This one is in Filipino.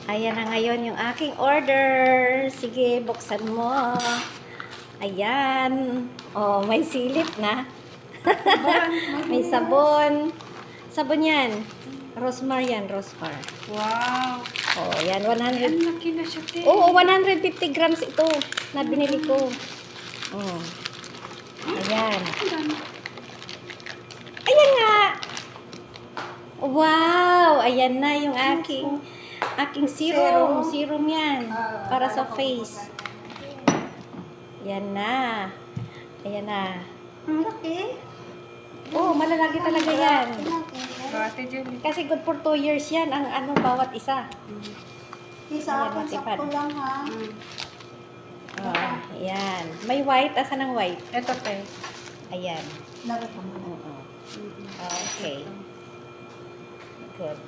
Ayan na ngayon yung aking order. Sige, buksan mo. Ayan. Oh, may silip na. May sabon. Sabon yan. Rosmar yan, Rosmar. Wow. Oh, yan, 100. Ang laki na siya, te. Oo, 150 grams ito na binili ko. Oh. Ayan. Ayan nga. Wow! Ayan na yung aking serum. Serum yan. Para sa face. Ayan na. Ayan na. Ang laki. Oo, malalaki talaga yan. Ate Jenny. Kasi good for 2 years yan. Ang ano, bawat isa. Isa akin, sakto lang ha. Oh, ayan. May white. Asan ang white? Ito, te. Ayan. Lagay ko mo. Oo. Okay. Good.